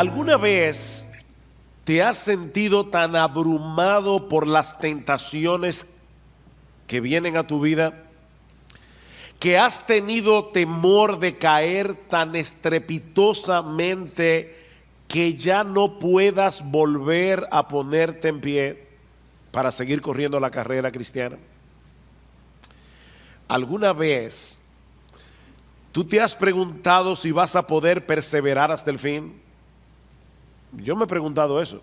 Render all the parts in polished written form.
¿Alguna vez te has sentido tan abrumado por las tentaciones que vienen a tu vida, que has tenido temor de caer tan estrepitosamente que ya no puedas volver a ponerte en pie para seguir corriendo la carrera cristiana? ¿Alguna vez tú te has preguntado si vas a poder perseverar hasta el fin? Yo me he preguntado eso.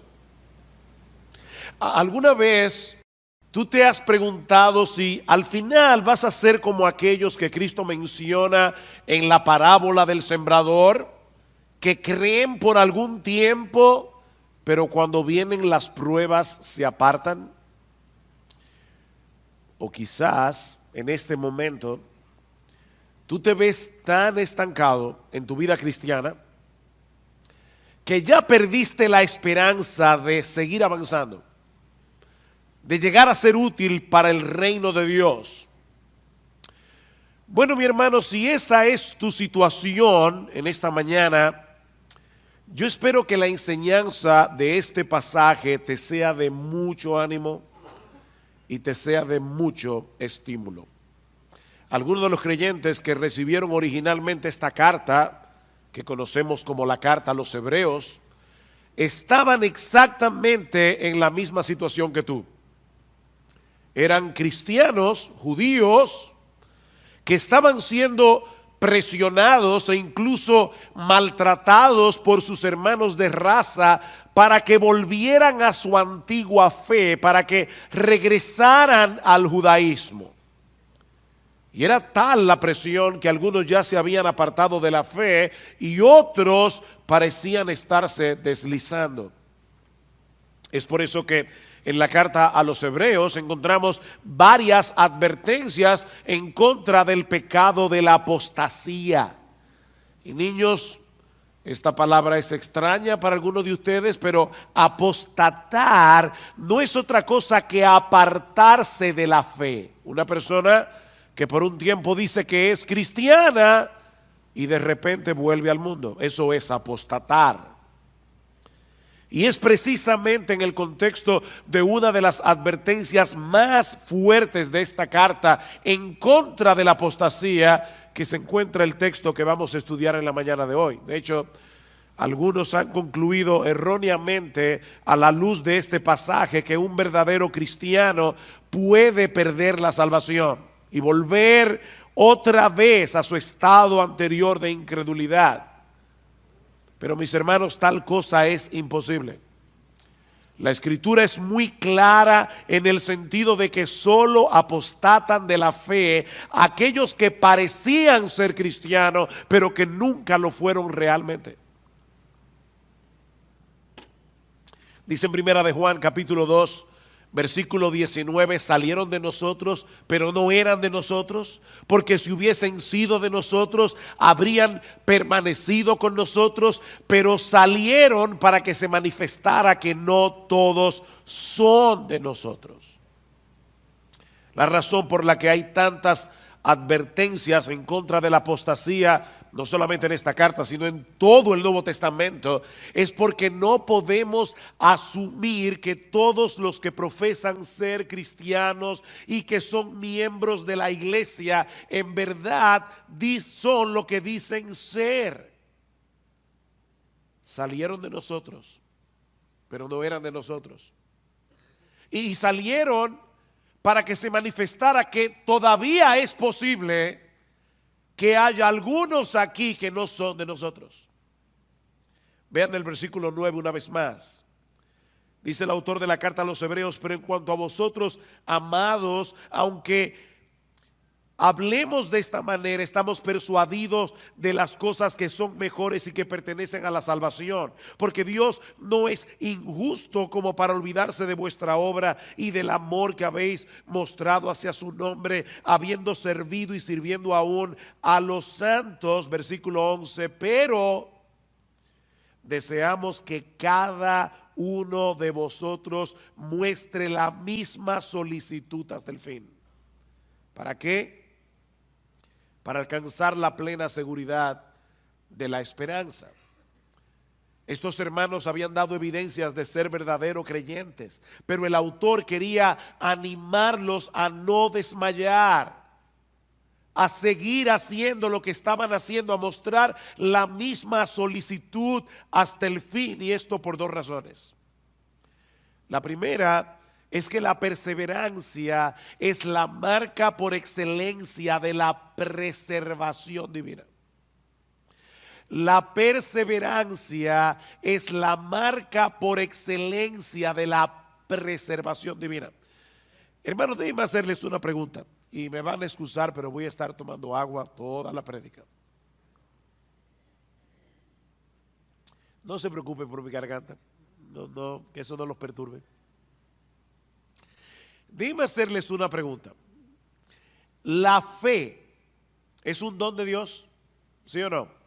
¿Alguna vez tú te has preguntado si al final vas a ser como aquellos que Cristo menciona en la parábola del sembrador, que creen por algún tiempo, pero cuando vienen las pruebas se apartan? O quizás en este momento tú te ves tan estancado en tu vida cristiana que ya perdiste la esperanza de seguir avanzando, de llegar a ser útil para el reino de Dios. Bueno, mi hermano, si esa es tu situación en esta mañana, yo espero que la enseñanza de este pasaje te sea de mucho ánimo y te sea de mucho estímulo. Algunos de los creyentes que recibieron originalmente esta carta, que conocemos como la carta a los Hebreos, estaban exactamente en la misma situación que tú. Eran cristianos, judíos, que estaban siendo presionados e incluso maltratados por sus hermanos de raza para que volvieran a su antigua fe, para que regresaran al judaísmo. Y era tal la presión que algunos ya se habían apartado de la fe y otros parecían estarse deslizando. Es por eso que en la carta a los Hebreos encontramos varias advertencias en contra del pecado de la apostasía. Y niños, esta palabra es extraña para algunos de ustedes, pero apostatar no es otra cosa que apartarse de la fe. Una persona que por un tiempo dice que es cristiana y de repente vuelve al mundo. Eso es apostatar. Y es precisamente en el contexto de una de las advertencias más fuertes de esta carta en contra de la apostasía que se encuentra el texto que vamos a estudiar en la mañana de hoy. De hecho, algunos han concluido erróneamente a la luz de este pasaje que un verdadero cristiano puede perder la salvación y volver otra vez a su estado anterior de incredulidad. Pero mis hermanos, tal cosa es imposible. La escritura es muy clara en el sentido de que solo apostatan de la fe aquellos que parecían ser cristianos, pero que nunca lo fueron realmente. Dice en Primera de Juan capítulo 2, versículo 19, salieron de nosotros, pero no eran de nosotros, porque si hubiesen sido de nosotros, habrían permanecido con nosotros, pero salieron para que se manifestara que no todos son de nosotros. La razón por la que hay tantas advertencias en contra de la apostasía, no solamente en esta carta, sino en todo el Nuevo Testamento, es porque no podemos asumir que todos los que profesan ser cristianos y que son miembros de la iglesia, en verdad son lo que dicen ser. Salieron de nosotros, pero no eran de nosotros. Y salieron para que se manifestara que todavía es posible que haya algunos aquí que no son de nosotros. Vean el versículo 9 una vez más. Dice el autor de la carta a los Hebreos: pero en cuanto a vosotros, amados, aunque hablemos de esta manera, estamos persuadidos de las cosas que son mejores y que pertenecen a la salvación, porque Dios no es injusto como para olvidarse de vuestra obra y del amor que habéis mostrado hacia su nombre, habiendo servido y sirviendo aún a los santos. Versículo 11, pero deseamos que cada uno de vosotros muestre la misma solicitud hasta el fin. ¿Para qué? Para alcanzar la plena seguridad de la esperanza. Estos hermanos habían dado evidencias de ser verdaderos creyentes, pero el autor quería animarlos a no desmayar, a seguir haciendo lo que estaban haciendo, a mostrar la misma solicitud hasta el fin, y esto por dos razones. La primera es que la perseverancia es la marca por excelencia de la preservación divina. La perseverancia es la marca por excelencia de la preservación divina. Hermanos, déjenme hacerles una pregunta y me van a excusar, pero voy a estar tomando agua toda la prédica. No se preocupen por mi garganta, no, que eso no los perturbe. Déjenme hacerles una pregunta. ¿La fe es un don de Dios? ¿Sí o no?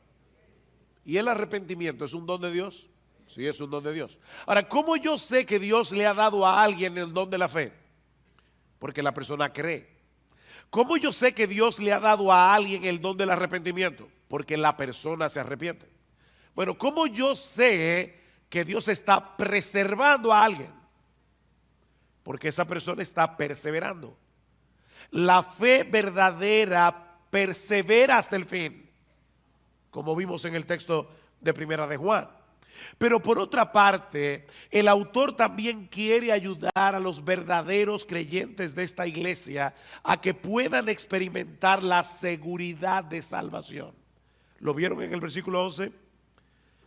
¿Y el arrepentimiento es un don de Dios? Sí, es un don de Dios. Ahora, ¿cómo yo sé que Dios le ha dado a alguien el don de la fe? Porque la persona cree. ¿Cómo yo sé que Dios le ha dado a alguien el don del arrepentimiento? Porque la persona se arrepiente. Bueno, ¿cómo yo sé que Dios está preservando a alguien? Porque esa persona está perseverando. La fe verdadera persevera hasta el fin, como vimos en el texto de Primera de Juan. Pero por otra parte, el autor también quiere ayudar a los verdaderos creyentes de esta iglesia a que puedan experimentar la seguridad de salvación. ¿Lo vieron en el versículo 11?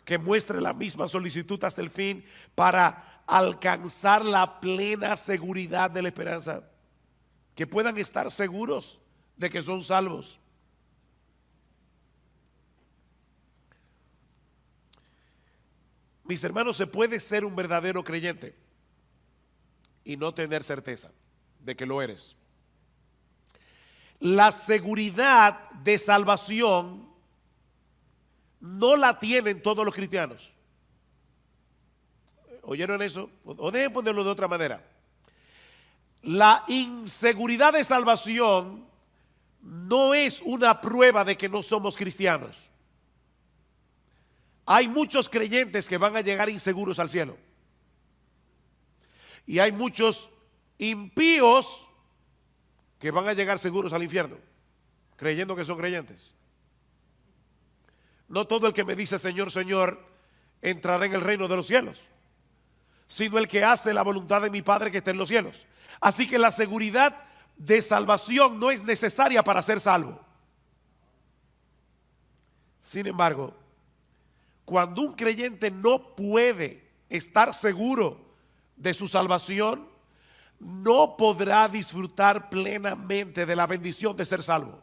Que muestre la misma solicitud hasta el fin para alcanzar la plena seguridad de la esperanza. Que puedan estar seguros de que son salvos. Mis hermanos, se puede ser un verdadero creyente y no tener certeza de que lo eres. La seguridad de salvación no la tienen todos los cristianos. ¿Oyeron eso? O dejen ponerlo de otra manera. La inseguridad de salvación no es una prueba de que no somos cristianos. Hay muchos creyentes que van a llegar inseguros al cielo. Y hay muchos impíos que van a llegar seguros al infierno, creyendo que son creyentes. No todo el que me dice Señor, Señor, entrará en el reino de los cielos, sino el que hace la voluntad de mi Padre que está en los cielos. Así que la seguridad de salvación no es necesaria para ser salvo. Sin embargo, cuando un creyente no puede estar seguro de su salvación, no podrá disfrutar plenamente de la bendición de ser salvo.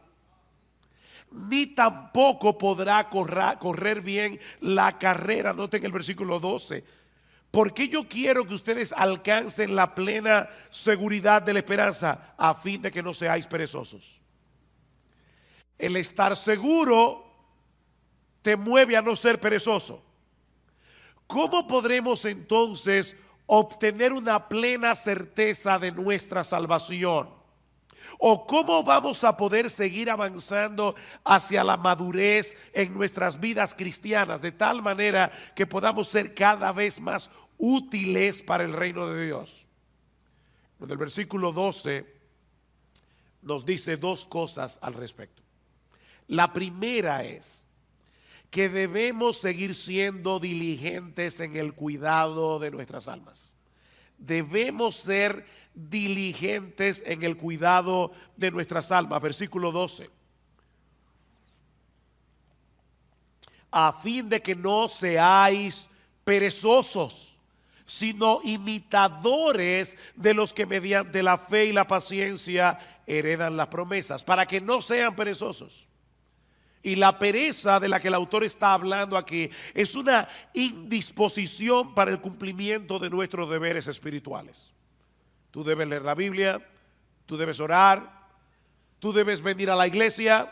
Ni tampoco podrá correr bien la carrera. Noten el versículo 12. Porque yo quiero que ustedes alcancen la plena seguridad de la esperanza, a fin de que no seáis perezosos. El estar seguro te mueve a no ser perezoso. ¿Cómo podremos entonces obtener una plena certeza de nuestra salvación? ¿O cómo vamos a poder seguir avanzando hacia la madurez en nuestras vidas cristianas de tal manera que podamos ser cada vez más útiles para el reino de Dios? En el versículo 12 nos dice dos cosas al respecto. La primera es que debemos seguir siendo diligentes en el cuidado de nuestras almas. Debemos ser diligentes en el cuidado de nuestras almas. Versículo 12. A fin de que no seáis perezosos, sino imitadores de los que mediante la fe y la paciencia heredan las promesas, para que no sean perezosos. Y la pereza de la que el autor está hablando aquí es una indisposición para el cumplimiento de nuestros deberes espirituales. Tú debes leer la Biblia, tú debes orar, tú debes venir a la iglesia,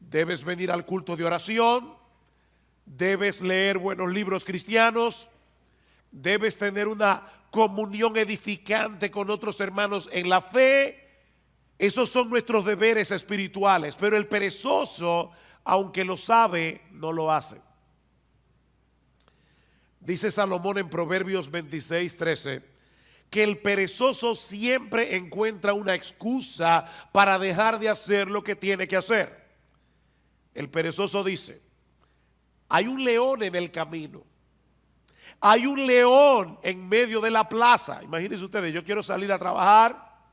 debes venir al culto de oración, debes leer buenos libros cristianos, debes tener una comunión edificante con otros hermanos en la fe. Esos son nuestros deberes espirituales, pero el perezoso, aunque lo sabe, no lo hace. Dice Salomón en Proverbios 26:13 que el perezoso siempre encuentra una excusa para dejar de hacer lo que tiene que hacer. El perezoso dice: hay un león en el camino, hay un león en medio de la plaza. Imagínense ustedes, yo quiero salir a trabajar,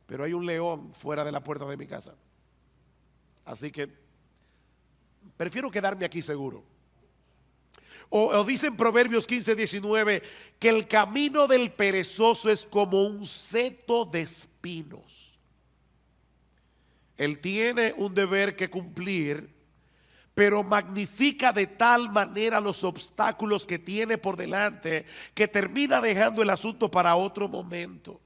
pero hay un león fuera de la puerta de mi casa. Así que prefiero quedarme aquí seguro. O dice en Proverbios 15:19 que el camino del perezoso es como un seto de espinos. Él tiene un deber que cumplir, pero magnifica de tal manera los obstáculos que tiene por delante que termina dejando el asunto para otro momento.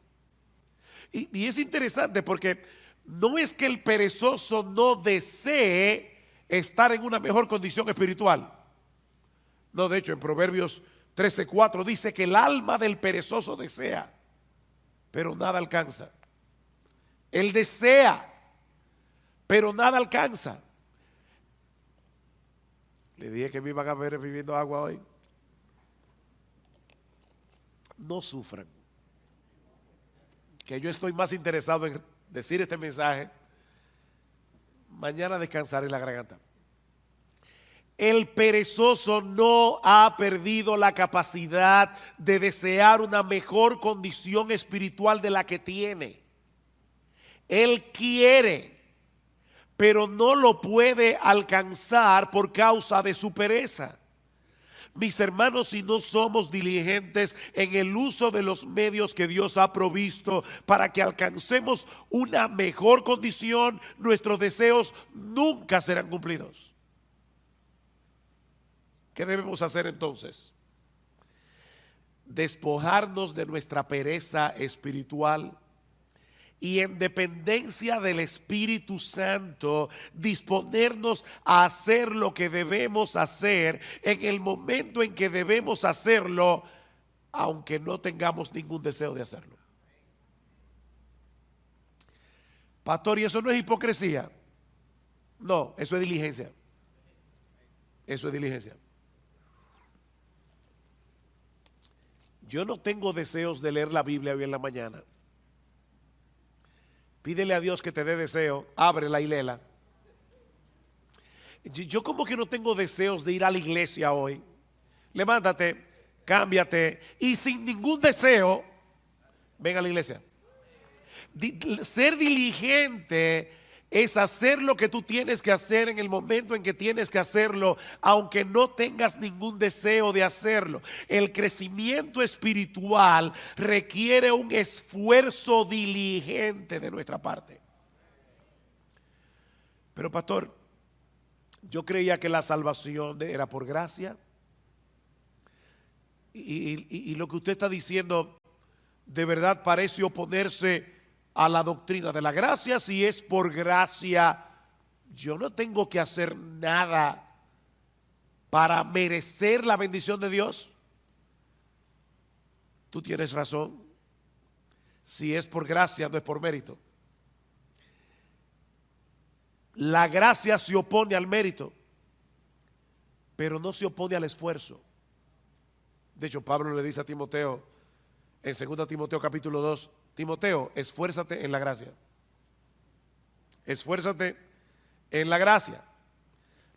Y es interesante porque no es que el perezoso no desee estar en una mejor condición espiritual. No, de hecho, en Proverbios 13:4 dice que el alma del perezoso desea, pero nada alcanza. Él desea, pero nada alcanza. Le dije que me iban a ver bebiendo agua hoy. No sufran, que yo estoy más interesado en decir este mensaje. Mañana descansaré la garganta. El perezoso no ha perdido la capacidad de desear una mejor condición espiritual de la que tiene. Él quiere, pero no lo puede alcanzar por causa de su pereza. Mis hermanos, si no somos diligentes en el uso de los medios que Dios ha provisto para que alcancemos una mejor condición, nuestros deseos nunca serán cumplidos. ¿Qué debemos hacer entonces? Despojarnos de nuestra pereza espiritual y en dependencia del Espíritu Santo disponernos a hacer lo que debemos hacer en el momento en que debemos hacerlo, aunque no tengamos ningún deseo de hacerlo. Pastor, ¿y eso no es hipocresía? No, eso es diligencia. Eso es diligencia. Yo no tengo deseos de leer la Biblia hoy en la mañana. Pídele a Dios que te dé deseo, ábrela y léela. Yo como que no tengo deseos de ir a la iglesia hoy. Levántate, cámbiate y sin ningún deseo, ven a la iglesia. Ser diligente es hacer lo que tú tienes que hacer en el momento en que tienes que hacerlo, aunque no tengas ningún deseo de hacerlo. El crecimiento espiritual requiere un esfuerzo diligente de nuestra parte. Pero pastor, yo creía que la salvación era por gracia. Y lo que usted está diciendo de verdad parece oponerse a la doctrina de la gracia. Si es por gracia, yo no tengo que hacer nada para merecer la bendición de Dios. Tú tienes razón. Si es por gracia, no es por mérito. La gracia se opone al mérito, pero no se opone al esfuerzo. De hecho, Pablo le dice a Timoteo en 2 Timoteo capítulo 2, Timoteo, esfuérzate en la gracia. Esfuérzate en la gracia.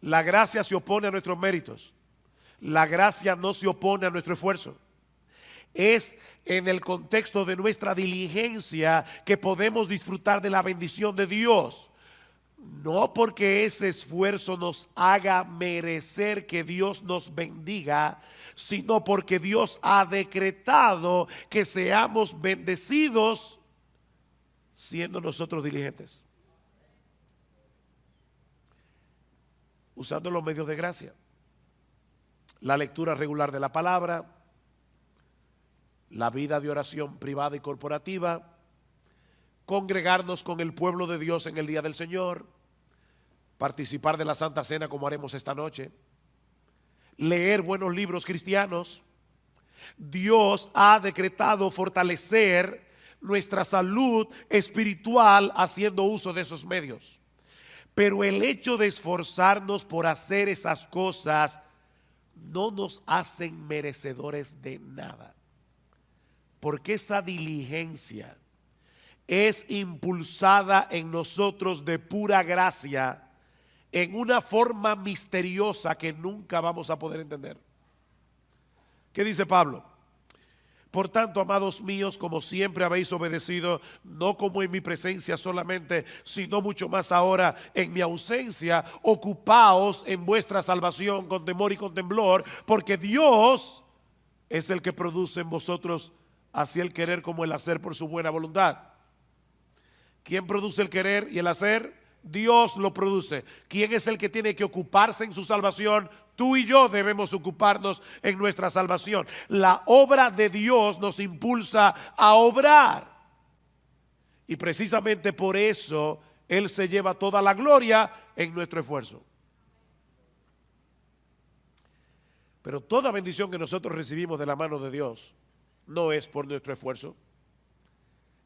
La gracia se opone a nuestros méritos. La gracia no se opone a nuestro esfuerzo. Es en el contexto de nuestra diligencia que podemos disfrutar de la bendición de Dios. No porque ese esfuerzo nos haga merecer que Dios nos bendiga, sino porque Dios ha decretado que seamos bendecidos siendo nosotros diligentes, usando los medios de gracia, la lectura regular de la palabra, la vida de oración privada y corporativa, congregarnos con el pueblo de Dios en el día del Señor, participar de la Santa Cena como haremos esta noche, leer buenos libros cristianos. Dios ha decretado fortalecer nuestra salud espiritual haciendo uso de esos medios. Pero el hecho de esforzarnos por hacer esas cosas no nos hacen merecedores de nada, porque esa diligencia es impulsada en nosotros de pura gracia, en una forma misteriosa que nunca vamos a poder entender. ¿Qué dice Pablo? Por tanto, amados míos, como siempre habéis obedecido, no como en mi presencia solamente, sino mucho más ahora en mi ausencia, ocupaos en vuestra salvación con temor y con temblor, porque Dios es el que produce en vosotros así el querer como el hacer por su buena voluntad. ¿Quién produce el querer y el hacer? Dios lo produce. ¿Quién es el que tiene que ocuparse en su salvación? Tú y yo debemos ocuparnos en nuestra salvación. La obra de Dios nos impulsa a obrar. Y precisamente por eso Él se lleva toda la gloria en nuestro esfuerzo. Pero toda bendición que nosotros recibimos de la mano de Dios no es por nuestro esfuerzo,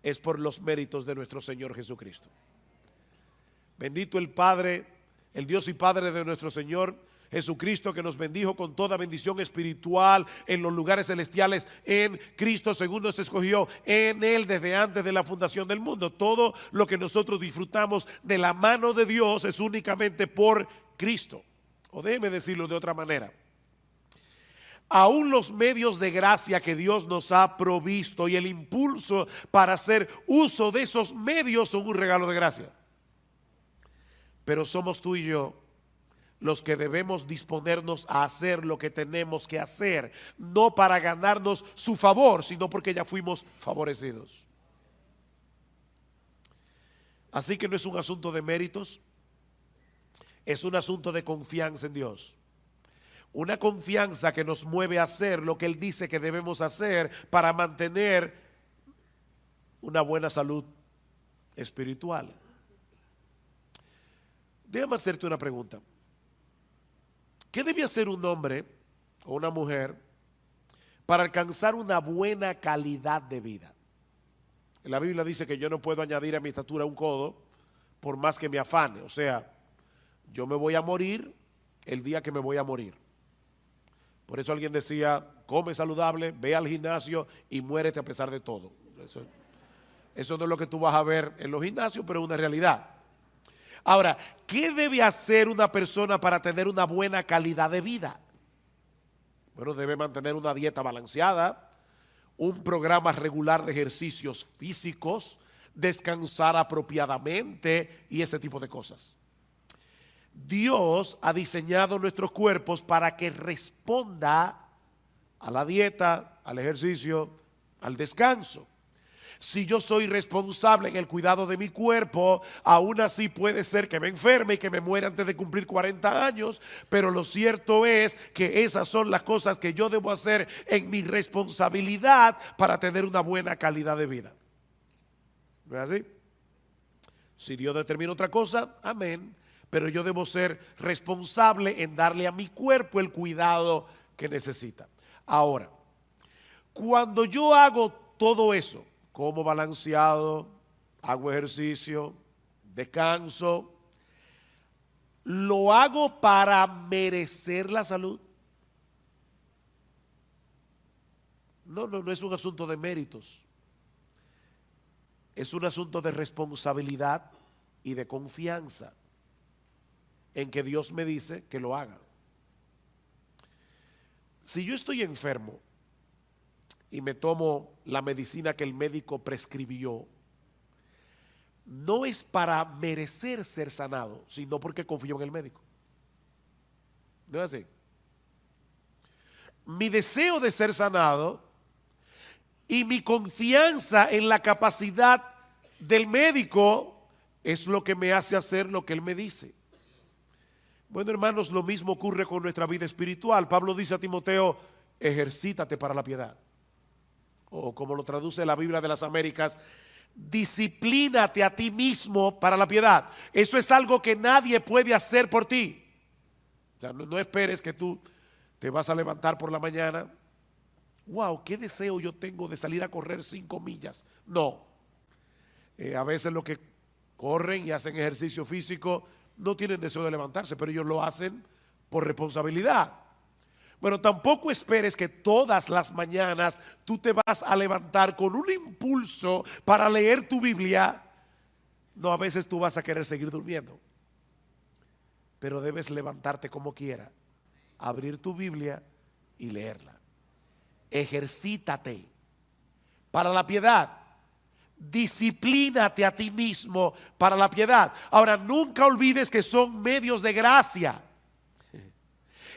es por los méritos de nuestro Señor Jesucristo. Bendito el Padre, el Dios y Padre de nuestro Señor Jesucristo, que nos bendijo con toda bendición espiritual en los lugares celestiales en Cristo, según nos escogió en Él desde antes de la fundación del mundo. Todo lo que nosotros disfrutamos de la mano de Dios es únicamente por Cristo. O déjeme decirlo de otra manera. Aún los medios de gracia que Dios nos ha provisto y el impulso para hacer uso de esos medios son un regalo de gracia. Pero somos tú y yo los que debemos disponernos a hacer lo que tenemos que hacer, no para ganarnos su favor, sino porque ya fuimos favorecidos. Así que no es un asunto de méritos, es un asunto de confianza en Dios. Una confianza que nos mueve a hacer lo que Él dice que debemos hacer para mantener una buena salud espiritual. Déjame hacerte una pregunta. ¿Qué debe hacer un hombre o una mujer para alcanzar una buena calidad de vida? La Biblia dice que yo no puedo añadir a mi estatura un codo por más que me afane. O sea, yo me voy a morir el día que me voy a morir. Por eso alguien decía, come saludable, ve al gimnasio y muérete a pesar de todo. Eso no es lo que tú vas a ver en los gimnasios, pero es una realidad. Ahora, ¿qué debe hacer una persona para tener una buena calidad de vida? Bueno, debe mantener una dieta balanceada, un programa regular de ejercicios físicos, descansar apropiadamente y ese tipo de cosas. Dios ha diseñado nuestros cuerpos para que responda a la dieta, al ejercicio, al descanso. Si yo soy responsable en el cuidado de mi cuerpo, aún así puede ser que me enferme y que me muera antes de cumplir 40 años, pero lo cierto es que esas son las cosas que yo debo hacer en mi responsabilidad para tener una buena calidad de vida. ¿No es así? Si Dios determina otra cosa, amén. Pero yo debo ser responsable en darle a mi cuerpo el cuidado que necesita. Ahora, cuando yo hago todo eso, como balanceado, hago ejercicio, descanso, ¿lo hago para merecer la salud? No es un asunto de méritos. Es un asunto de responsabilidad y de confianza en que Dios me dice que lo haga. Si yo estoy enfermo y me tomo la medicina que el médico prescribió, no es para merecer ser sanado, sino porque confío en el médico. ¿No es así? Mi deseo de ser sanado y mi confianza en la capacidad del médico es lo que me hace hacer lo que él me dice. Bueno, hermanos, lo mismo ocurre con nuestra vida espiritual. Pablo dice a Timoteo, ejercítate para la piedad. O como lo traduce la Biblia de las Américas, disciplínate a ti mismo para la piedad. Eso es algo que nadie puede hacer por ti. O sea, no esperes que tú te vas a levantar por la mañana. Wow, qué deseo yo tengo de salir a correr 5 millas. No. A veces los que corren y hacen ejercicio físico no tienen deseo de levantarse, pero ellos lo hacen por responsabilidad. Bueno, tampoco esperes que todas las mañanas tú te vas a levantar con un impulso para leer tu Biblia. No, a veces tú vas a querer seguir durmiendo, pero debes levantarte como quiera, abrir tu Biblia y leerla. Ejercítate para la piedad. Disciplínate a ti mismo para la piedad. Ahora, nunca olvides que son medios de gracia.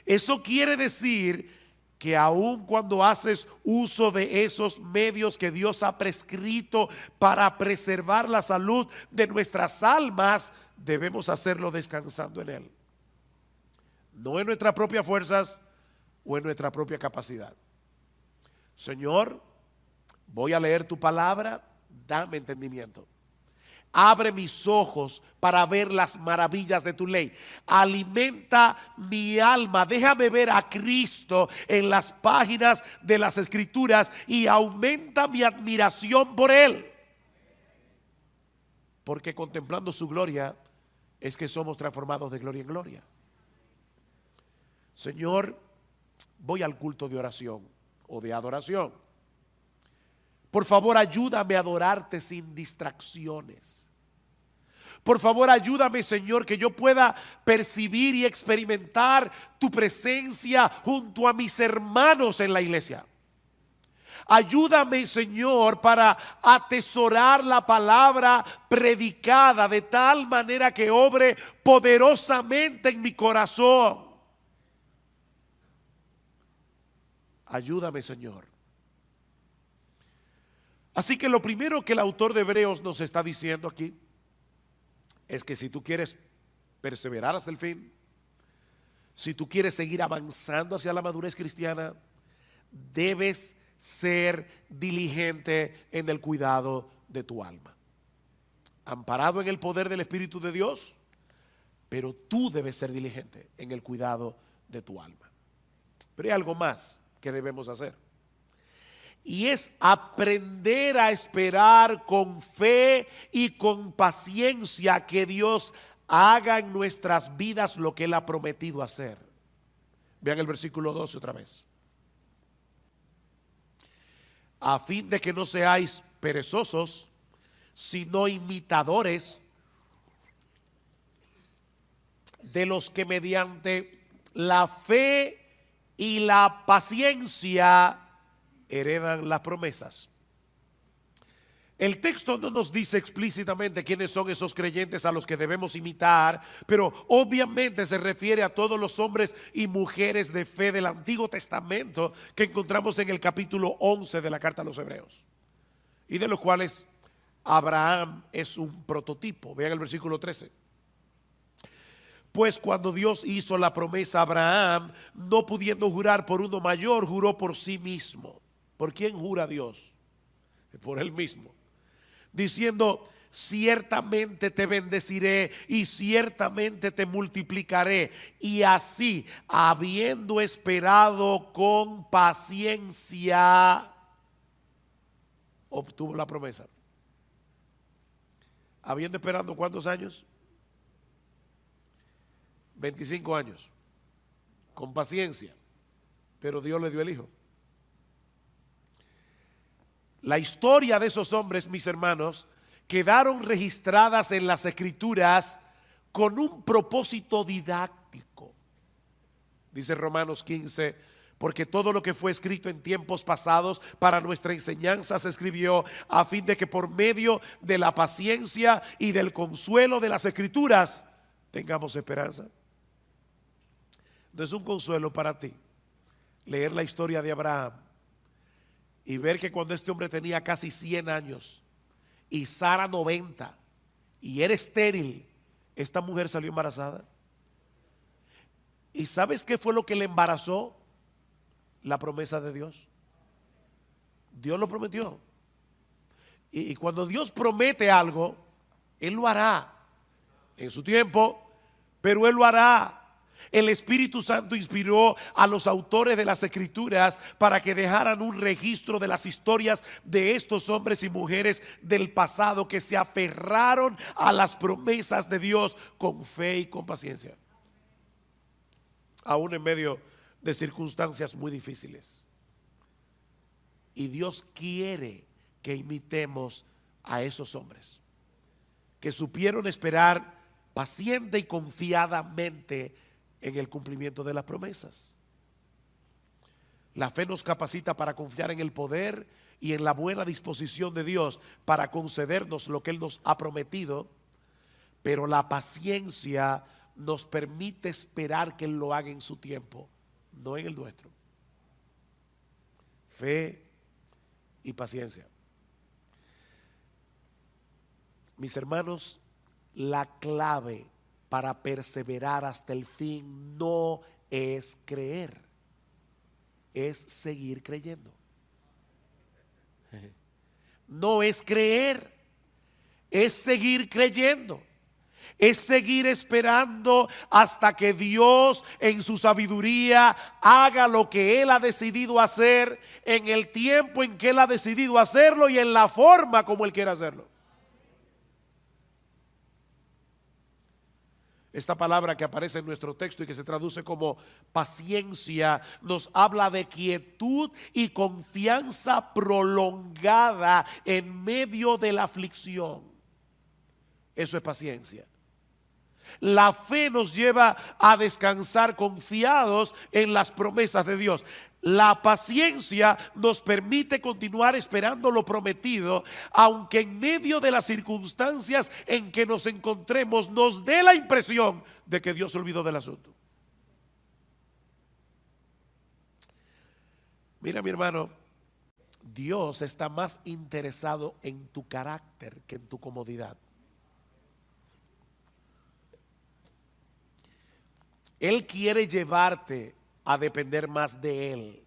Eso quiere decir que aun cuando haces uso de esos medios que Dios ha prescrito para preservar la salud de nuestras almas, debemos hacerlo descansando en Él. No en nuestras propias fuerzas o en nuestra propia capacidad. Señor, voy a leer tu palabra, dame entendimiento. Abre mis ojos para ver las maravillas de tu ley. Alimenta mi alma. Déjame ver a Cristo en las páginas de las Escrituras y aumenta mi admiración por Él. Porque contemplando su gloria es que somos transformados de gloria en gloria. Señor, voy al culto de oración o de adoración. Por favor, ayúdame a adorarte sin distracciones. Por favor, ayúdame, Señor, que yo pueda percibir y experimentar tu presencia junto a mis hermanos en la iglesia. Ayúdame, Señor, para atesorar la palabra predicada de tal manera que obre poderosamente en mi corazón. Ayúdame, Señor. Así que lo primero que el autor de Hebreos nos está diciendo aquí es que si tú quieres perseverar hasta el fin, si tú quieres seguir avanzando hacia la madurez cristiana, debes ser diligente en el cuidado de tu alma. Amparado en el poder del Espíritu de Dios, pero tú debes ser diligente en el cuidado de tu alma. Pero hay algo más que debemos hacer. Y es aprender a esperar con fe y con paciencia que Dios haga en nuestras vidas lo que Él ha prometido hacer. Vean el versículo 12 otra vez. A fin de que no seáis perezosos, sino imitadores de los que mediante la fe y la paciencia heredan las promesas. El texto no nos dice explícitamente quiénes son esos creyentes a los que debemos imitar, pero obviamente se refiere a todos los hombres y mujeres de fe del Antiguo Testamento que encontramos en el capítulo 11 de la carta a los Hebreos, y de los cuales Abraham es un prototipo. Vean el versículo 13. Pues cuando Dios hizo la promesa a Abraham, no pudiendo jurar por uno mayor, juró por sí mismo. ¿Por quién jura Dios? Por Él mismo. Diciendo, ciertamente te bendeciré y ciertamente te multiplicaré. Y así, habiendo esperado con paciencia, obtuvo la promesa. Habiendo esperado ¿cuántos años? 25 años. Con paciencia. Pero Dios le dio el hijo. La historia de esos hombres, mis hermanos, quedaron registradas en las Escrituras con un propósito didáctico. Dice Romanos 15, porque todo lo que fue escrito en tiempos pasados para nuestra enseñanza se escribió a fin de que por medio de la paciencia y del consuelo de las Escrituras tengamos esperanza. No es un consuelo para ti leer la historia de Abraham y ver que cuando este hombre tenía casi 100 años y Sara 90 y era estéril, esta mujer salió embarazada. ¿Y sabes qué fue lo que le embarazó? La promesa de Dios. Dios lo prometió. Y cuando Dios promete algo, Él lo hará en su tiempo, pero Él lo hará. El Espíritu Santo inspiró a los autores de las Escrituras para que dejaran un registro de las historias de estos hombres y mujeres del pasado que se aferraron a las promesas de Dios con fe y con paciencia. Aún en medio de circunstancias muy difíciles. Y Dios quiere que imitemos a esos hombres que supieron esperar paciente y confiadamente en el cumplimiento de las promesas. La fe nos capacita para confiar en el poder y en la buena disposición de Dios para concedernos lo que Él nos ha prometido, pero la paciencia nos permite esperar que Él lo haga en su tiempo, no en el nuestro. Fe y paciencia. Mis hermanos, la clave para perseverar hasta el fin no es creer, es seguir creyendo. No es creer, es seguir creyendo. Es seguir esperando hasta que Dios en su sabiduría haga lo que Él ha decidido hacer, en el tiempo en que Él ha decidido hacerlo y en la forma como Él quiere hacerlo. Esta palabra que aparece en nuestro texto y que se traduce como paciencia nos habla de quietud y confianza prolongada en medio de la aflicción. Eso es paciencia. La fe nos lleva a descansar confiados en las promesas de Dios. La paciencia nos permite continuar esperando lo prometido, aunque en medio de las circunstancias en que nos encontremos nos dé la impresión de que Dios se olvidó del asunto. Mira, mi hermano, Dios está más interesado en tu carácter que en tu comodidad. Él quiere llevarte a depender más de Él,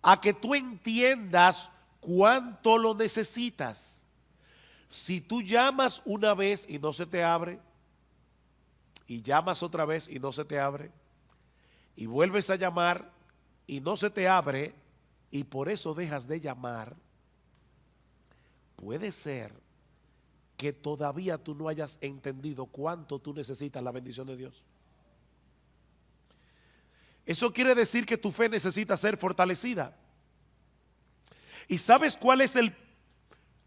a que tú entiendas cuánto lo necesitas. Si tú llamas una vez y no se te abre, y llamas otra vez y no se te abre, y vuelves a llamar y no se te abre, y por eso dejas de llamar, puede ser que todavía tú no hayas entendido cuánto tú necesitas la bendición de Dios. Eso quiere decir que tu fe necesita ser fortalecida. ¿Y sabes cuál es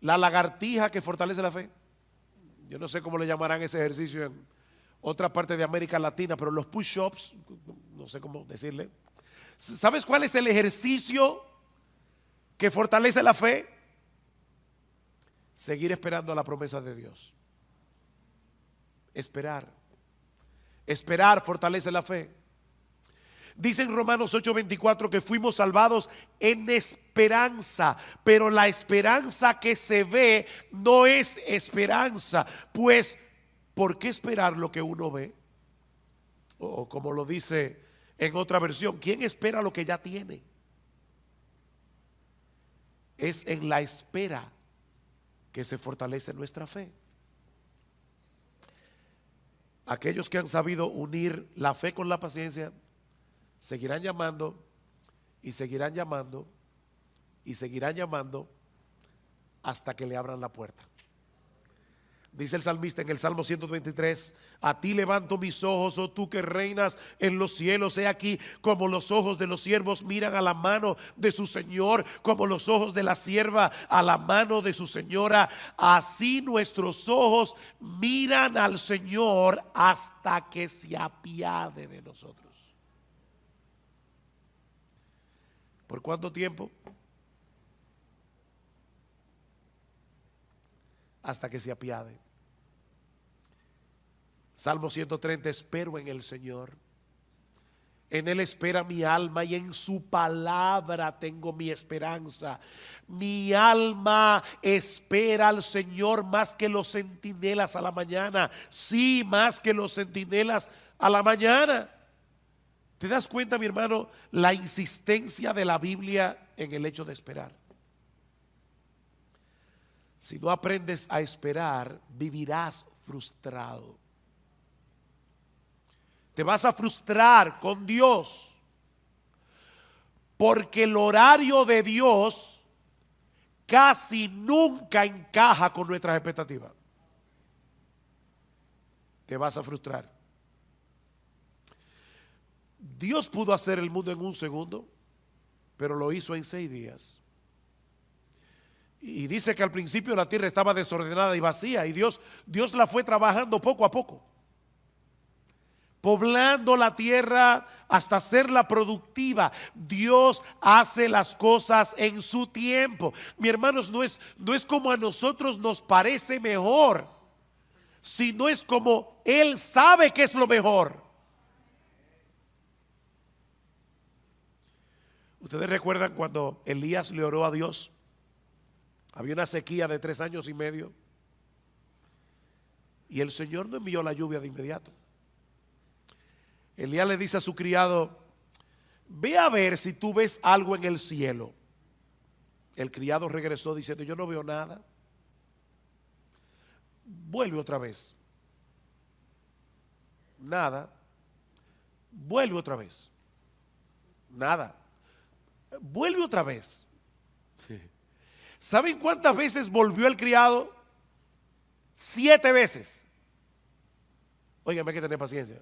la lagartija que fortalece la fe? Yo no sé cómo le llamarán ese ejercicio en otra parte de América Latina, pero los push-ups, no sé cómo decirle. ¿Sabes cuál es el ejercicio que fortalece la fe? Seguir esperando a la promesa de Dios. Esperar. Esperar fortalece la fe. Dice en Romanos 8:24 que fuimos salvados en esperanza, pero la esperanza que se ve no es esperanza. Pues, ¿por qué esperar lo que uno ve? O como lo dice en otra versión, ¿quién espera lo que ya tiene? Es en la espera que se fortalece nuestra fe. Aquellos que han sabido unir la fe con la paciencia seguirán llamando y seguirán llamando y seguirán llamando hasta que le abran la puerta. Dice el salmista en el Salmo 123: a ti levanto mis ojos, oh tú que reinas en los cielos. He aquí como los ojos de los siervos miran a la mano de su Señor, como los ojos de la sierva a la mano de su señora. Así nuestros ojos miran al Señor hasta que se apiade de nosotros. ¿Por cuánto tiempo? Hasta que se apiade. Salmo 130: espero en el Señor, en Él espera mi alma y en su palabra tengo mi esperanza. Mi alma espera al Señor más que los centinelas a la mañana. Sí, más que los centinelas a la mañana. ¿Te das cuenta, mi hermano, la insistencia de la Biblia en el hecho de esperar? Si no aprendes a esperar, vivirás frustrado. Te vas a frustrar con Dios, porque el horario de Dios casi nunca encaja con nuestras expectativas. Te vas a frustrar. Dios pudo hacer el mundo en un segundo, pero lo hizo en 6 días. Y dice que al principio la tierra estaba desordenada y vacía, y Dios la fue trabajando poco a poco, poblando la tierra hasta hacerla productiva. Dios hace las cosas en su tiempo. Mi hermanos, no es como a nosotros nos parece mejor, sino es como Él sabe que es lo mejor. Ustedes recuerdan cuando Elías le oró a Dios. Había una sequía de 3 años y medio. Y el Señor no envió la lluvia de inmediato. Elías le dice a su criado: ve a ver si tú ves algo en el cielo. El criado regresó diciendo: yo no veo nada. Vuelve otra vez. Nada. Vuelve otra vez. Nada. Vuelve otra vez. ¿Saben cuántas veces volvió el criado? 7 veces. Oigan, hay que tener paciencia.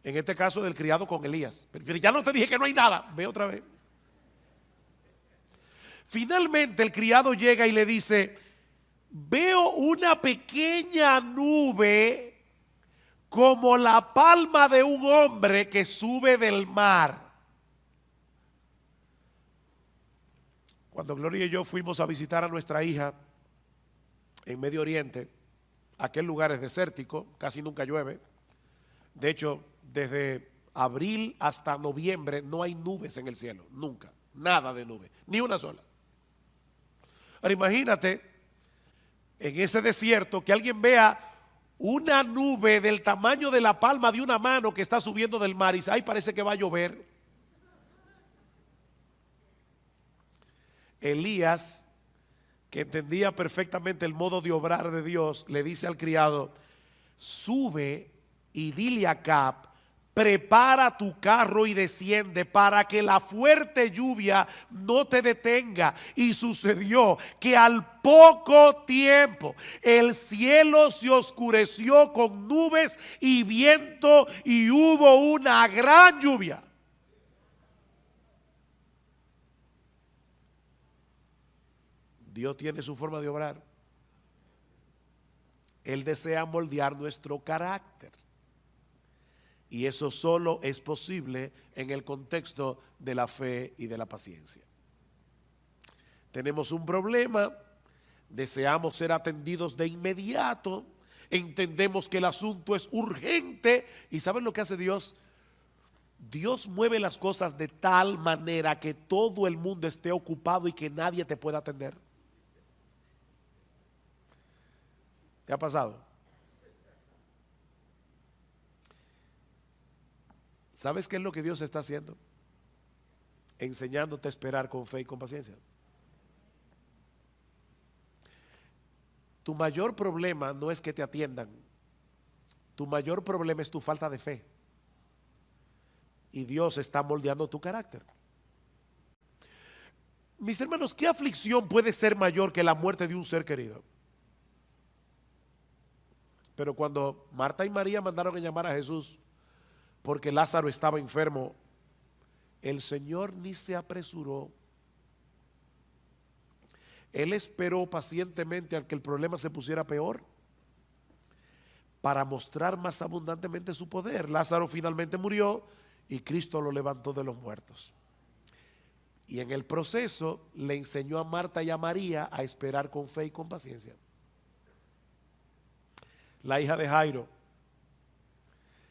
En este caso del criado con Elías. Pero ya no te dije que no hay nada. Ve otra vez. Finalmente el criado llega y le dice: veo una pequeña nube como la palma de un hombre que sube del mar. Cuando Gloria y yo fuimos a visitar a nuestra hija en Medio Oriente, aquel lugar es desértico, casi nunca llueve. De hecho, desde abril hasta noviembre no hay nubes en el cielo, nunca, nada de nube, ni una sola. Ahora imagínate en ese desierto que alguien vea una nube del tamaño de la palma de una mano que está subiendo del mar y dice: ay, parece que va a llover. Elías, que entendía perfectamente el modo de obrar de Dios, le dice al criado: sube y dile a Acab, prepara tu carro y desciende para que la fuerte lluvia no te detenga. Y sucedió que al poco tiempo el cielo se oscureció con nubes y viento y hubo una gran lluvia. Dios tiene su forma de obrar. Él desea moldear nuestro carácter. Y eso solo es posible en el contexto de la fe y de la paciencia. Tenemos un problema, deseamos ser atendidos de inmediato, entendemos que el asunto es urgente. ¿Y saben lo que hace Dios? Dios mueve las cosas de tal manera que todo el mundo esté ocupado y que nadie te pueda atender. ¿Te ha pasado? ¿Sabes qué es lo que Dios está haciendo? Enseñándote a esperar con fe y con paciencia. Tu mayor problema no es que te atiendan. Tu mayor problema es tu falta de fe. Y Dios está moldeando tu carácter. Mis hermanos, ¿qué aflicción puede ser mayor que la muerte de un ser querido? Pero cuando Marta y María mandaron a llamar a Jesús porque Lázaro estaba enfermo, el Señor ni se apresuró. Él esperó pacientemente a que el problema se pusiera peor para mostrar más abundantemente su poder. Lázaro finalmente murió y Cristo lo levantó de los muertos. Y en el proceso le enseñó a Marta y a María a esperar con fe y con paciencia. La hija de Jairo,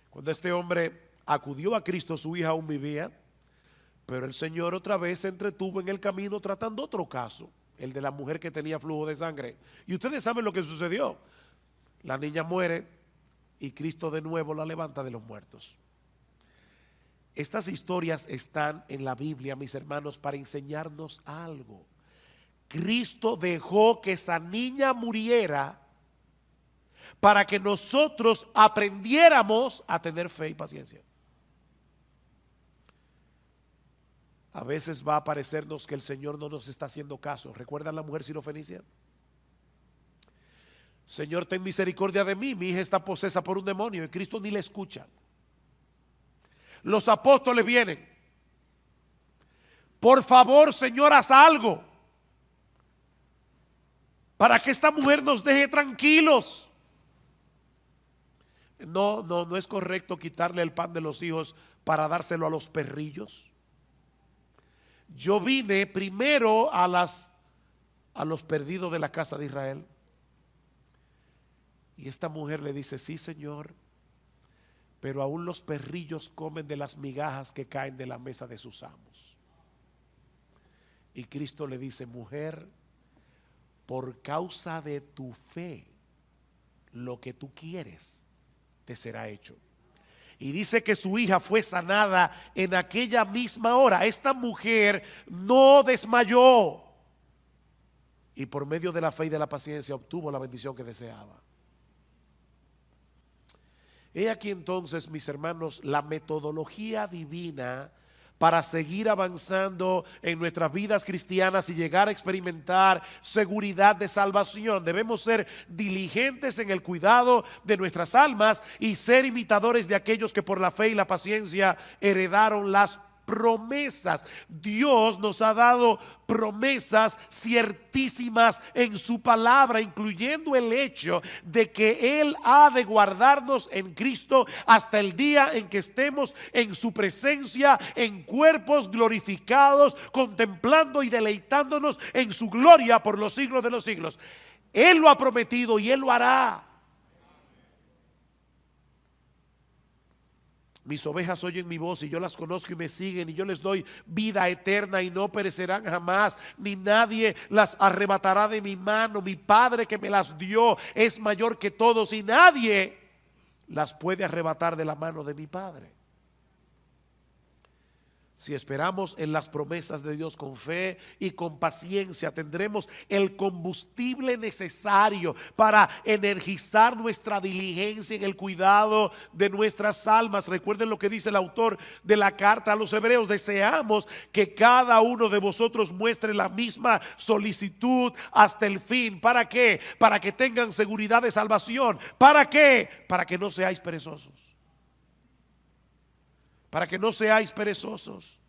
cuando este hombre acudió a Cristo, su hija aún vivía, pero el Señor otra vez se entretuvo en el camino tratando otro caso, el de la mujer que tenía flujo de sangre. Y ustedes saben lo que sucedió. La niña muere y Cristo de nuevo la levanta de los muertos. Estas historias están en la Biblia, mis hermanos, para enseñarnos algo. Cristo dejó que esa niña muriera para que nosotros aprendiéramos a tener fe y paciencia. A veces va a parecernos que el Señor no nos está haciendo caso. ¿Recuerdan la mujer sirofenicia? Señor, ten misericordia de mí, mi hija está posesa por un demonio, y Cristo ni le escucha. Los apóstoles vienen. Por favor, Señor, haz algo para que esta mujer nos deje tranquilos. No es correcto quitarle el pan de los hijos para dárselo a los perrillos. Yo vine primero a los perdidos de la casa de Israel. Y esta mujer le dice: sí, Señor, pero aún los perrillos comen de las migajas que caen de la mesa de sus amos. Y Cristo le dice: mujer, por causa de tu fe, lo que tú quieres te será hecho. Y dice que su hija fue sanada en aquella misma hora. Esta mujer no desmayó, y por medio de la fe y de la paciencia obtuvo la bendición que deseaba. He aquí entonces, mis hermanos, la metodología divina para seguir avanzando en nuestras vidas cristianas y llegar a experimentar seguridad de salvación. Debemos ser diligentes en el cuidado de nuestras almas y ser imitadores de aquellos que por la fe y la paciencia heredaron las promesas. Dios nos ha dado promesas ciertísimas en su palabra, incluyendo el hecho de que Él ha de guardarnos en Cristo hasta el día en que estemos en su presencia en cuerpos glorificados, contemplando y deleitándonos en su gloria por los siglos de los siglos. Él lo ha prometido y Él lo hará. Mis ovejas oyen mi voz y yo las conozco y me siguen, y yo les doy vida eterna y no perecerán jamás, ni nadie las arrebatará de mi mano. Mi Padre que me las dio es mayor que todos y nadie las puede arrebatar de la mano de mi Padre. Si esperamos en las promesas de Dios con fe y con paciencia, tendremos el combustible necesario para energizar nuestra diligencia en el cuidado de nuestras almas. Recuerden lo que dice el autor de la carta a los Hebreos: deseamos que cada uno de vosotros muestre la misma solicitud hasta el fin. ¿Para qué? Para que tengan seguridad de salvación. ¿Para qué? Para que no seáis perezosos. Para que no seáis perezosos.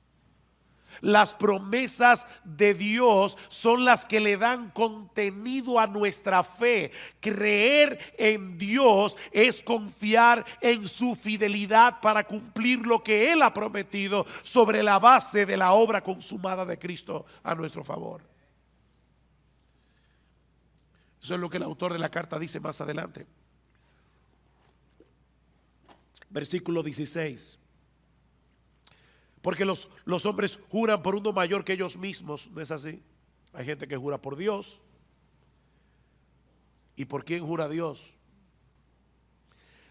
Las promesas de Dios son las que le dan contenido a nuestra fe. Creer en Dios es confiar en su fidelidad para cumplir lo que Él ha prometido sobre la base de la obra consumada de Cristo a nuestro favor. Eso es lo que el autor de la carta dice más adelante. Versículo 16. Porque los hombres juran por uno mayor que ellos mismos, ¿no es así? Hay gente que jura por Dios. ¿Y por quién jura Dios?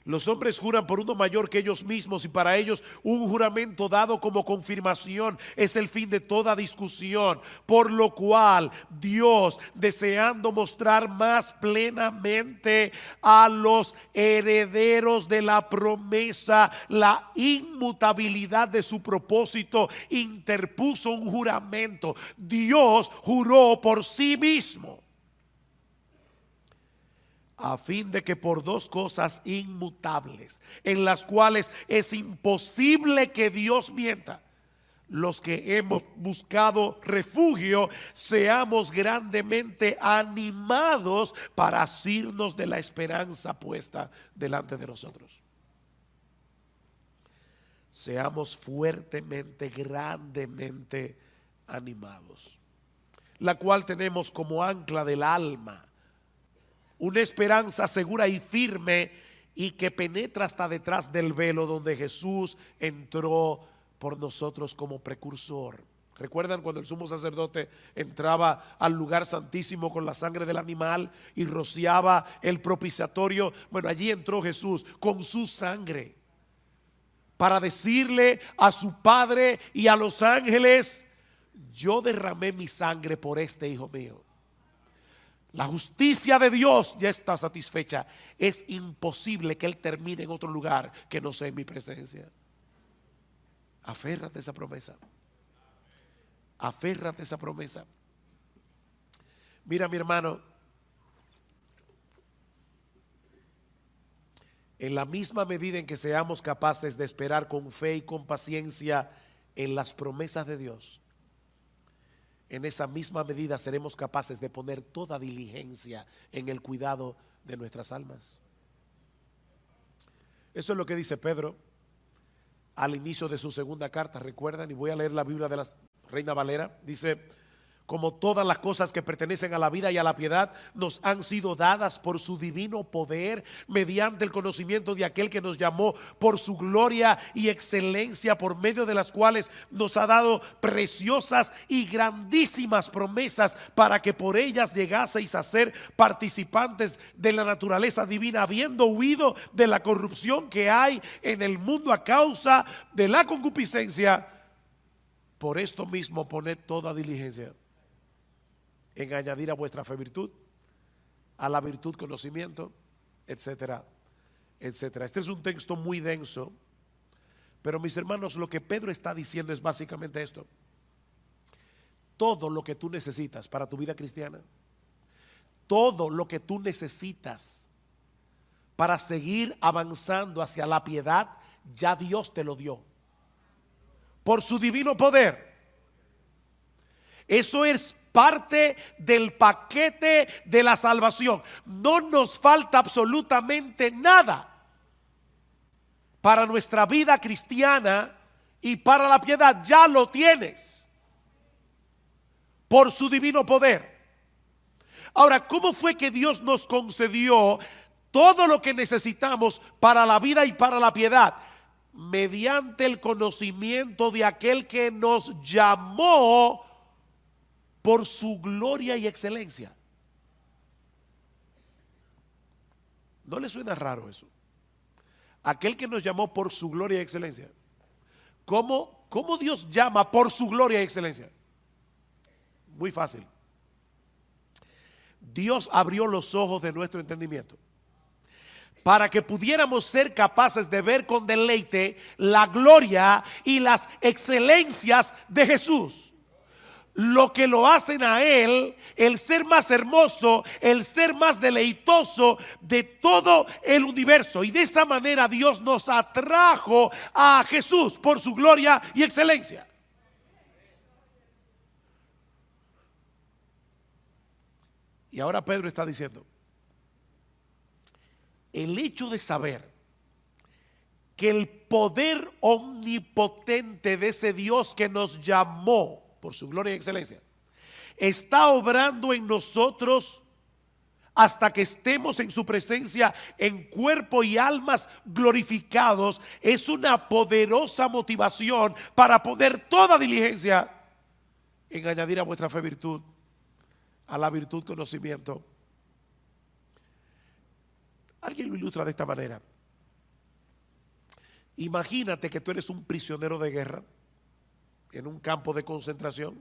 Los hombres juran por uno mayor que ellos mismos, y para ellos un juramento dado como confirmación es el fin de toda discusión. Por lo cual Dios, deseando mostrar más plenamente a los herederos de la promesa la inmutabilidad de su propósito, interpuso un juramento. Dios juró por sí mismo, a fin de que por dos cosas inmutables, en las cuales es imposible que Dios mienta, los que hemos buscado refugio seamos grandemente animados para asirnos de la esperanza puesta delante de nosotros. Seamos fuertemente, grandemente animados, la cual tenemos como ancla del alma, una esperanza segura y firme, y que penetra hasta detrás del velo, donde Jesús entró por nosotros como precursor. ¿Recuerdan cuando el sumo sacerdote entraba al lugar santísimo con la sangre del animal y rociaba el propiciatorio? Bueno, allí entró Jesús con su sangre para decirle a su Padre y a los ángeles: yo derramé mi sangre por este hijo mío. La justicia de Dios ya está satisfecha. Es imposible que Él termine en otro lugar que no sea en mi presencia. Aférrate a esa promesa. Aférrate a esa promesa. Mira, mi hermano, En la misma medida en que seamos capaces de esperar con fe y con paciencia en las promesas de Dios, en esa misma medida seremos capaces de poner toda diligencia en el cuidado de nuestras almas. Eso es lo que dice Pedro al inicio de su segunda carta, recuerdan, y voy a leer la Biblia de la Reina Valera. Dice: como todas las cosas que pertenecen a la vida y a la piedad nos han sido dadas por su divino poder, mediante el conocimiento de aquel que nos llamó por su gloria y excelencia, por medio de las cuales nos ha dado preciosas y grandísimas promesas, para que por ellas llegaseis a ser participantes de la naturaleza divina, habiendo huido de la corrupción que hay en el mundo a causa de la concupiscencia. Por esto mismo poned toda diligencia en añadir a vuestra fe virtud, a la virtud conocimiento, etcétera, etcétera. Este es un texto muy denso, pero mis hermanos, lo que Pedro está diciendo es básicamente esto: todo lo que tú necesitas para tu vida cristiana, todo lo que tú necesitas para seguir avanzando hacia la piedad, ya Dios te lo dio por su divino poder. Eso es parte del paquete de la salvación. No nos falta absolutamente nada para nuestra vida cristiana y para la piedad. Ya lo tienes por su divino poder. Ahora, ¿cómo fue que Dios nos concedió todo lo que necesitamos para la vida y para la piedad? Mediante el conocimiento de aquel que nos llamó por su gloria y excelencia. ¿No le suena raro eso? Aquel que nos llamó por su gloria y excelencia. ¿Cómo Dios llama por su gloria y excelencia? Muy fácil. Dios abrió los ojos de nuestro entendimiento para que pudiéramos ser capaces de ver con deleite la gloria y las excelencias de Jesús. Lo que lo hacen a Él el ser más hermoso, el ser más deleitoso de todo el universo. Y de esa manera Dios nos atrajo a Jesús por su gloria y excelencia. Y ahora Pedro está diciendo: el hecho de saber que el poder omnipotente de ese Dios que nos llamó por su gloria y excelencia está obrando en nosotros hasta que estemos en su presencia en cuerpo y almas glorificados, es una poderosa motivación para poner toda diligencia en añadir a vuestra fe virtud, a la virtud conocimiento. Alguien lo ilustra de esta manera: imagínate que tú eres un prisionero de guerra en un campo de concentración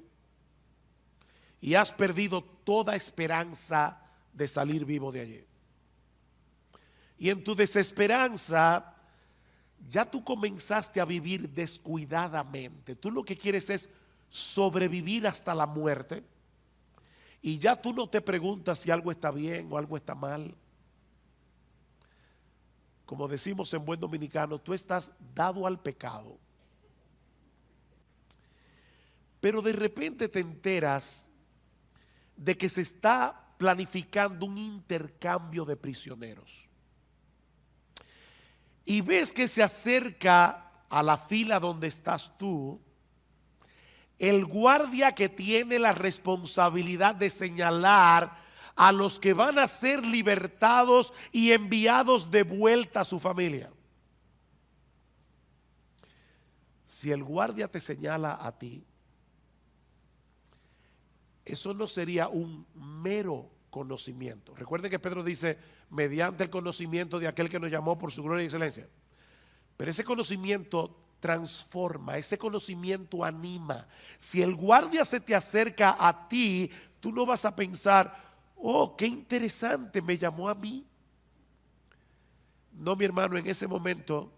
y has perdido toda esperanza de salir vivo de allí. Y en tu desesperanza ya tú comenzaste a vivir descuidadamente. Tú lo que quieres es sobrevivir hasta la muerte, y ya tú no te preguntas si algo está bien o algo está mal. Como decimos en buen dominicano, tú estás dado al pecado. Pero de repente te enteras de que se está planificando un intercambio de prisioneros. Y ves que se acerca a la fila donde estás tú el guardia que tiene la responsabilidad de señalar a los que van a ser libertados y enviados de vuelta a su familia. Si el guardia te señala a ti, eso no sería un mero conocimiento. Recuerden que Pedro dice: mediante el conocimiento de aquel que nos llamó por su gloria y excelencia. Pero ese conocimiento transforma, ese conocimiento anima. Si el guardia se te acerca a ti, tú no vas a pensar: oh, qué interesante, me llamó a mí. No, mi hermano, en ese momento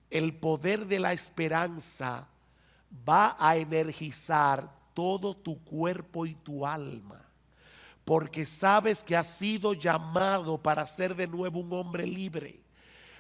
el poder de la esperanza va a energizar todo tu cuerpo y tu alma, porque sabes que has sido llamado para ser de nuevo un hombre libre.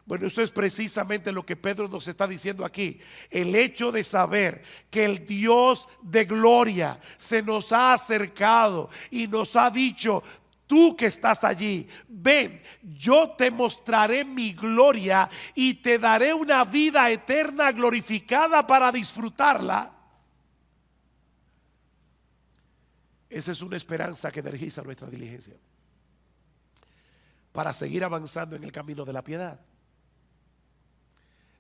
Bueno, eso es precisamente lo que Pedro nos está diciendo aquí. El hecho de saber que el Dios de gloria se nos ha acercado y nos ha dicho: tú que estás allí, ven, yo te mostraré mi gloria y te daré una vida eterna glorificada para disfrutarla. Esa es una esperanza que energiza nuestra diligencia para seguir avanzando en el camino de la piedad.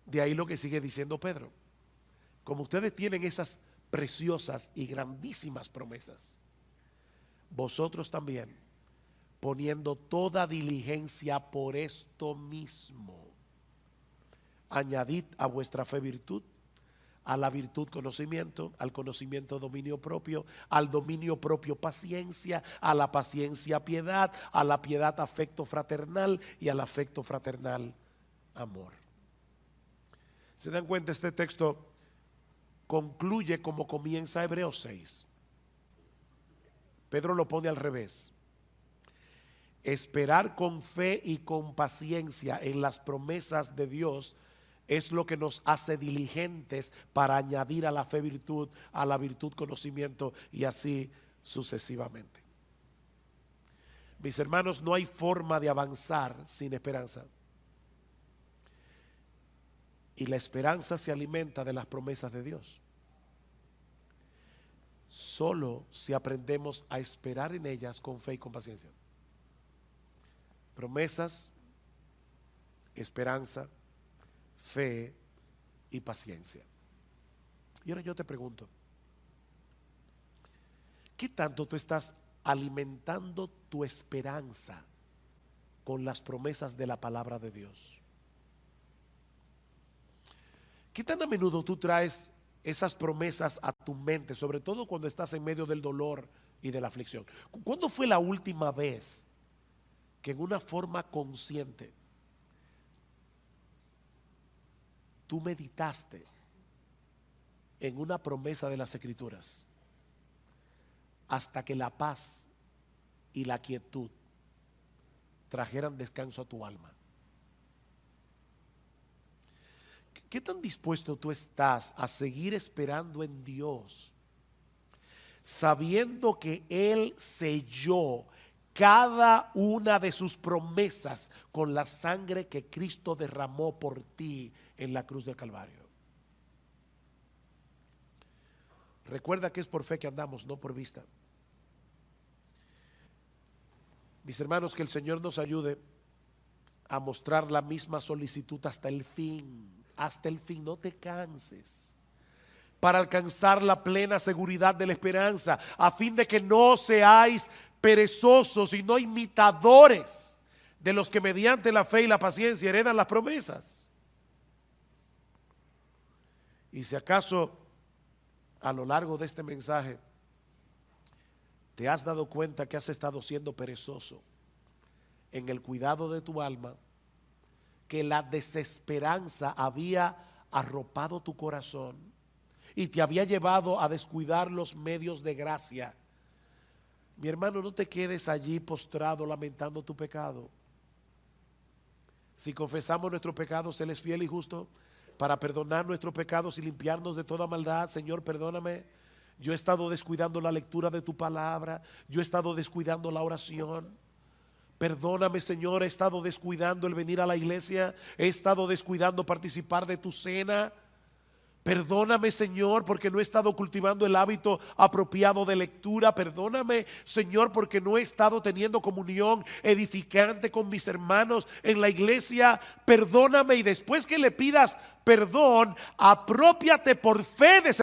De ahí lo que sigue diciendo Pedro: como ustedes tienen esas preciosas y grandísimas promesas, vosotros también, poniendo toda diligencia por esto mismo, añadid a vuestra fe virtud, a la virtud conocimiento, al conocimiento dominio propio, al dominio propio paciencia, a la paciencia piedad, a la piedad afecto fraternal y al afecto fraternal amor. ¿Se dan cuenta? Este texto concluye como comienza Hebreos 6. Pedro lo pone al revés. Esperar con fe y con paciencia en las promesas de Dios es lo que nos hace diligentes para añadir a la fe virtud, a la virtud conocimiento y así sucesivamente. Mis hermanos, no hay forma de avanzar sin esperanza. Y la esperanza se alimenta de las promesas de Dios. Solo si aprendemos a esperar en ellas con fe y con paciencia. Promesas, esperanza, fe y paciencia. Y ahora yo te pregunto: ¿qué tanto tú estás alimentando tu esperanza con las promesas de la palabra de Dios? ¿Qué tan a menudo tú traes esas promesas a tu mente, sobre todo cuando estás en medio del dolor y de la aflicción? ¿Cuándo fue la última vez que en una forma consciente tú meditaste en una promesa de las Escrituras hasta que la paz y la quietud trajeran descanso a tu alma? ¿Qué tan dispuesto tú estás a seguir esperando en Dios, sabiendo que Él selló cada una de sus promesas con la sangre que Cristo derramó por ti en la cruz del Calvario? Recuerda que es por fe que andamos, no por vista. Mis hermanos, que el Señor nos ayude a mostrar la misma solicitud hasta el fin. Hasta el fin, no te canses, para alcanzar la plena seguridad de la esperanza, a fin de que no seáis perezosos y no imitadores de los que mediante la fe y la paciencia heredan las promesas. Y si acaso a lo largo de este mensaje te has dado cuenta que has estado siendo perezoso en el cuidado de tu alma, que la desesperanza había arropado tu corazón y te había llevado a descuidar los medios de gracia, mi hermano, no te quedes allí postrado lamentando tu pecado. Si confesamos nuestros pecados, Él es fiel y justo para perdonar nuestros pecados y limpiarnos de toda maldad. Señor, perdóname, yo he estado descuidando la lectura de tu palabra, yo he estado descuidando la oración. Perdóname, Señor, he estado descuidando el venir a la iglesia, he estado descuidando participar de tu cena. Perdóname, Señor, porque no he estado cultivando el hábito apropiado de lectura. Perdóname, Señor, porque no he estado teniendo comunión edificante con mis hermanos en la iglesia. Perdóname, y después que le pidas perdón, apropiate por fe de ese.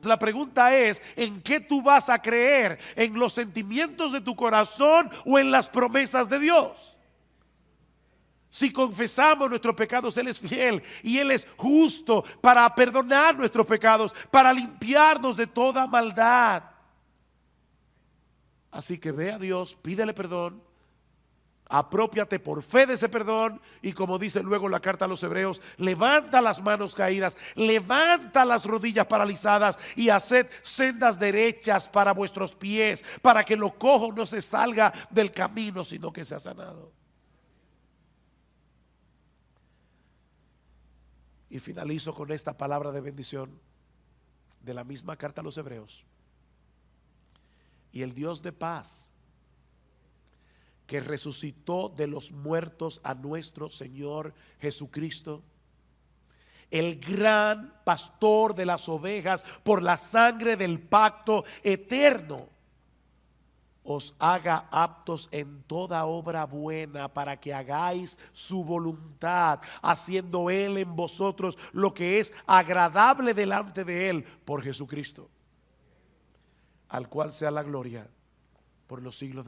La pregunta es: ¿en qué tú vas a creer? ¿En los sentimientos de tu corazón o en las promesas de Dios? Si confesamos nuestros pecados, Él es fiel y Él es justo para perdonar nuestros pecados, para limpiarnos de toda maldad. Así que ve a Dios, pídele perdón Apropiate por fe de ese perdón y, como dice luego la carta a los Hebreos, levanta las manos caídas, levanta las rodillas paralizadas y haced sendas derechas para vuestros pies, para que lo cojo no se salga del camino, sino que sea sanado. Y finalizo con esta palabra de bendición de la misma carta a los Hebreos. Y el Dios de paz, que resucitó de los muertos a nuestro Señor Jesucristo, el gran pastor de las ovejas, por la sangre del pacto eterno, os haga aptos en toda obra buena, para que hagáis su voluntad, haciendo Él en vosotros lo que es agradable delante de Él, por Jesucristo, al cual sea la gloria por los siglos.